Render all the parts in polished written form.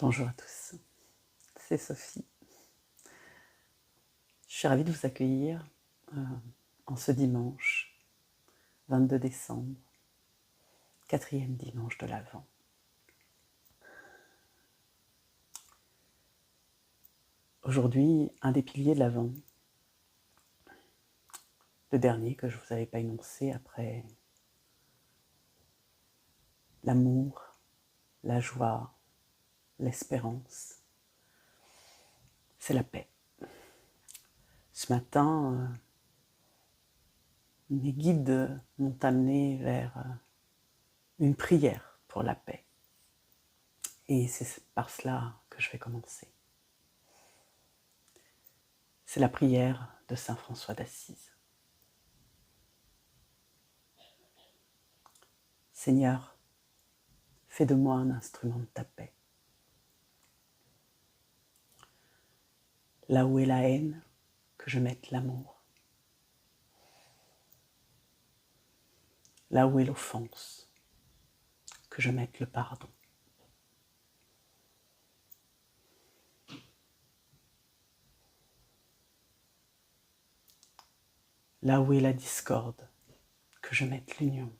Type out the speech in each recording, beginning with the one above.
Bonjour à tous, c'est Sophie. Je suis ravie de vous accueillir en ce dimanche 22 décembre, 4e dimanche de l'Avent. Aujourd'hui, un des piliers de l'Avent, le dernier que je ne vous avais pas énoncé après l'amour, la joie, l'espérance, c'est la paix. Ce matin, mes guides m'ont amené vers une prière pour la paix. Et c'est par cela que je vais commencer. C'est la prière de saint François d'Assise. Seigneur, fais de moi un instrument de ta paix. Là où est la haine, que je mette l'amour. Là où est l'offense, que je mette le pardon. Là où est la discorde, que je mette l'union.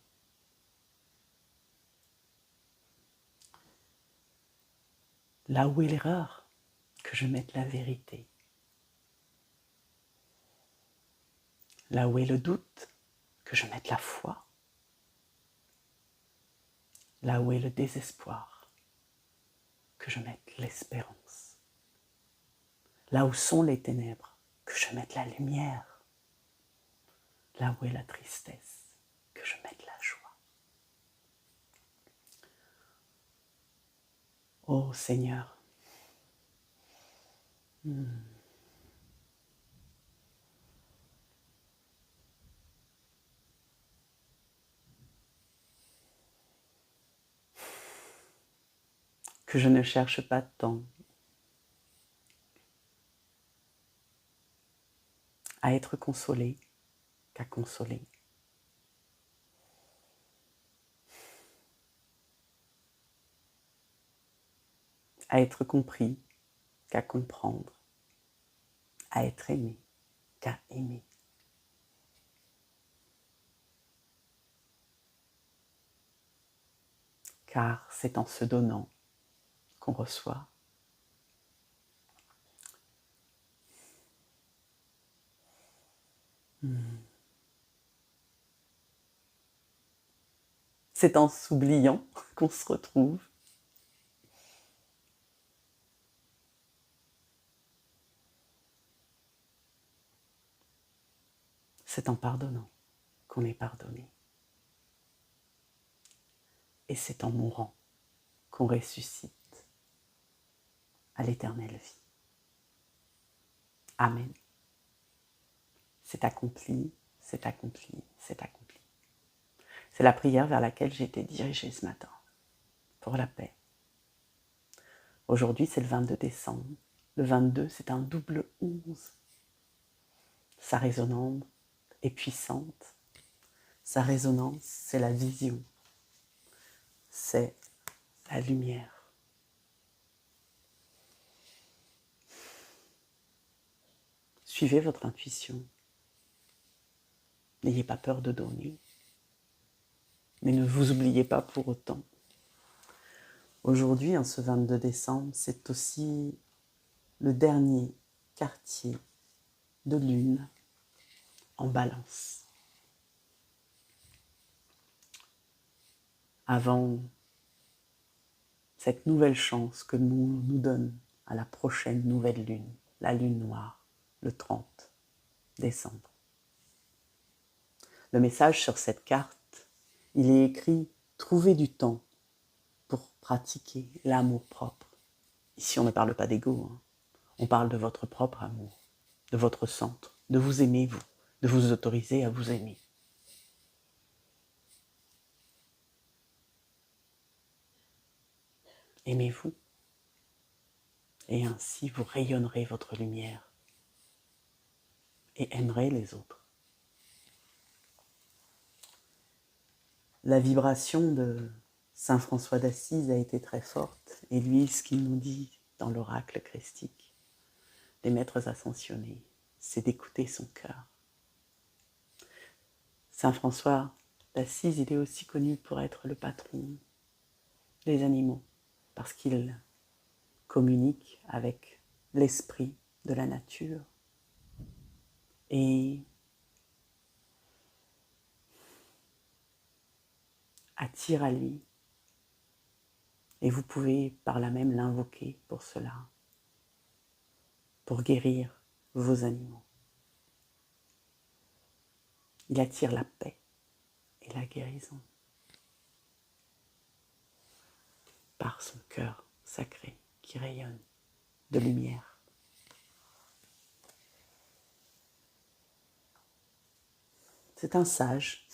Là où est l'erreur, que je mette la vérité. Là où est le doute, que je mette la foi. Là où est le désespoir, que je mette l'espérance. Là où sont les ténèbres, que je mette la lumière. Là où est la tristesse, que je mette la joie. Ô Seigneur, que je ne cherche pas tant à être consolé qu'à consoler. À être compris qu'à comprendre, à être aimé qu'à aimer. Car c'est en se donnant qu'on reçoit. C'est en s'oubliant qu'on se retrouve. C'est en pardonnant qu'on est pardonné. Et c'est en mourant qu'on ressuscite à l'éternelle vie. Amen. C'est accompli, c'est accompli, c'est accompli. C'est la prière vers laquelle j'ai été dirigée ce matin, pour la paix. Aujourd'hui, c'est le 22 décembre. Le 22, c'est un double 11. Sa résonance est puissante. Sa résonance, c'est la vision. C'est la lumière. Suivez votre intuition. N'ayez pas peur de donner. Mais ne vous oubliez pas pour autant. Aujourd'hui, en ce 22 décembre, c'est aussi le dernier quartier de lune en Balance. Avant cette nouvelle chance que nous donne à la prochaine nouvelle lune, la lune noire, le 30 décembre. Le message sur cette carte, il est écrit « Trouvez du temps pour pratiquer l'amour-propre ». Ici, on ne parle pas d'ego, hein. On parle de votre propre amour, de votre centre, de vous aimer, vous, de vous autoriser à vous aimer. Aimez-vous, et ainsi vous rayonnerez votre lumière et aimerez les autres. La vibration de Saint François d'Assise a été très forte, et lui, ce qu'il nous dit dans l'oracle christique des maîtres ascensionnés, c'est d'écouter son cœur. Saint François d'Assise, il est aussi connu pour être le patron des animaux, parce qu'il communique avec l'esprit de la nature et attire à lui. Et vous pouvez par là même l'invoquer pour cela, pour guérir vos animaux. Il attire la paix et la guérison par son cœur sacré qui rayonne de lumière. C'est un sage.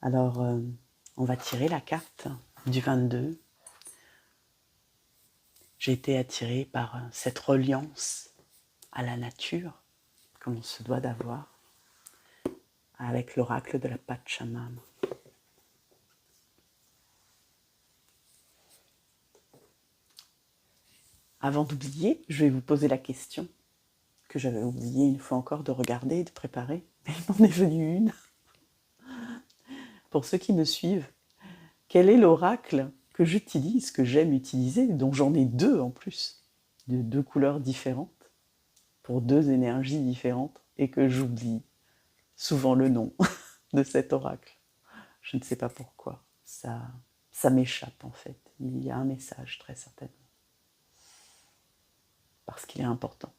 Alors, on va tirer la carte du 22. J'ai été attirée par cette reliance à la nature, comme on se doit d'avoir, avec l'oracle de la Pachamama. Avant d'oublier, je vais vous poser la question que j'avais oublié une fois encore de regarder et de préparer, mais il m'en est venu une. Pour ceux qui me suivent, quel est l'oracle que j'utilise, que j'aime utiliser, dont j'en ai deux en plus, de deux couleurs différentes, pour deux énergies différentes, et que j'oublie souvent le nom de cet oracle. Je ne sais pas pourquoi, ça m'échappe en fait. Il y a un message très certainement. Parce qu'il est important.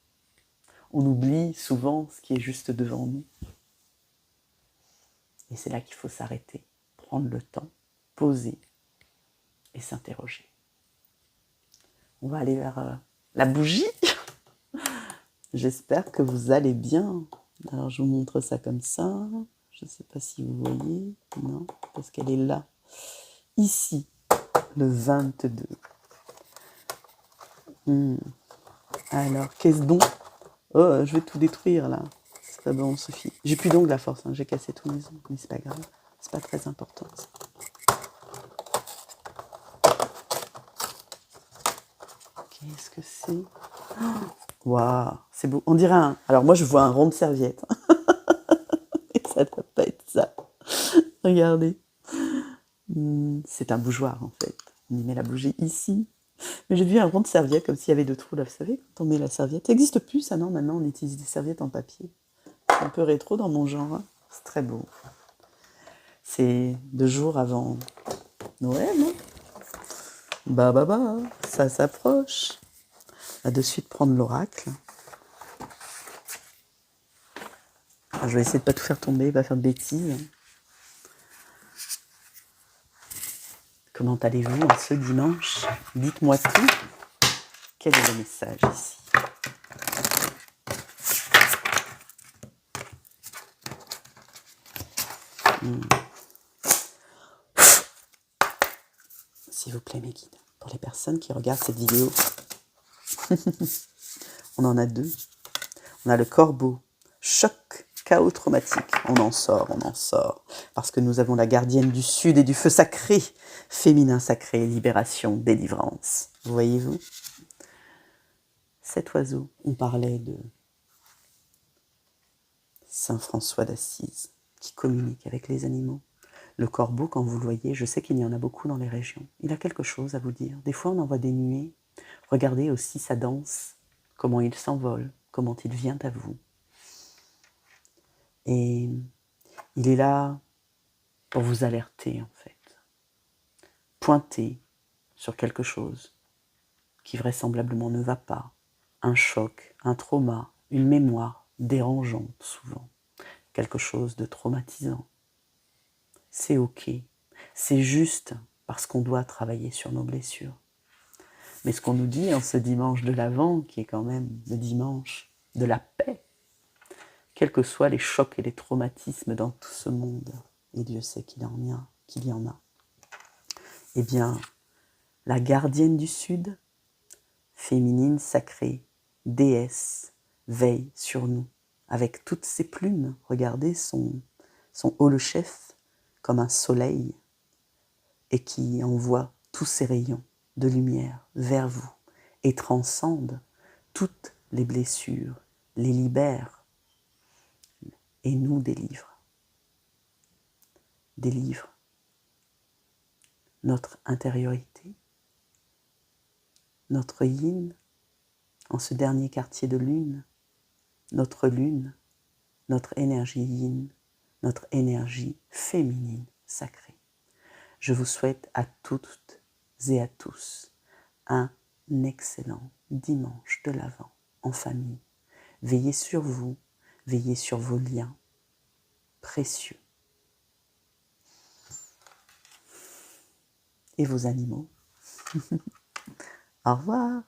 On oublie souvent ce qui est juste devant nous. Et c'est là qu'il faut s'arrêter, prendre le temps, poser et s'interroger. On va aller vers la bougie. J'espère que vous allez bien. Alors je vous montre ça comme ça. Je ne sais pas si vous voyez. Non, parce qu'elle est là. Ici, le 22. Alors, qu'est-ce donc? Oh, je vais tout détruire là. C'est pas bon, Sophie. J'ai plus d'ongles à force, hein. J'ai cassé tous mes ongles, mais c'est pas grave. C'est pas très important. Ça. Qu'est-ce que c'est? Waouh, c'est beau. On dirait un. Alors moi, je vois un rond de serviette. Et ça doit pas être ça. Regardez. C'est un bougeoir en fait. On y met la bougie ici. Mais j'ai vu un rond de serviette comme s'il y avait deux trous là. Vous savez, quand on met la serviette. Ça n'existe plus ça, non? Maintenant, on utilise des serviettes en papier. C'est un peu rétro dans mon genre. Hein. C'est très beau. C'est 2 jours avant Noël, non? Bah, ça s'approche. On va de suite prendre l'oracle. Alors, je vais essayer de ne pas tout faire tomber, pas faire de bêtises. Comment allez-vous en ce dimanche? Dites-moi tout. Quel est le message ici? S'il vous plaît, mes guides, pour les personnes qui regardent cette vidéo, on en a 2. On a le corbeau, choc, chaos traumatique. On en sort. Parce que nous avons la gardienne du sud et du feu sacré, féminin sacré, libération, délivrance. Voyez-vous? Cet oiseau, on parlait de Saint François d'Assise, qui communique avec les animaux. Le corbeau, quand vous le voyez, je sais qu'il y en a beaucoup dans les régions. Il a quelque chose à vous dire. Des fois, on en voit des nuées. Regardez aussi sa danse, comment il s'envole, comment il vient à vous. Et il est là pour vous alerter, en fait. Pointer sur quelque chose qui vraisemblablement ne va pas. Un choc, un trauma, une mémoire dérangeante souvent. Quelque chose de traumatisant. C'est ok. C'est juste parce qu'on doit travailler sur nos blessures. Mais ce qu'on nous dit en ce dimanche de l'Avent, qui est quand même le dimanche de la paix, quels que soient les chocs et les traumatismes dans tout ce monde, et Dieu sait qu'il y en a, eh bien, la gardienne du Sud, féminine sacrée, déesse, veille sur nous, avec toutes ses plumes. Regardez son haut le chef, comme un soleil, et qui envoie tous ces rayons de lumière vers vous et transcende toutes les blessures, les libère et nous délivre. Délivre notre intériorité, notre yin, en ce dernier quartier de lune, notre énergie yin, notre énergie féminine sacrée. Je vous souhaite à toutes et à tous un excellent dimanche de l'Avent en famille. Veillez sur vous, veillez sur vos liens précieux et vos animaux. Au revoir.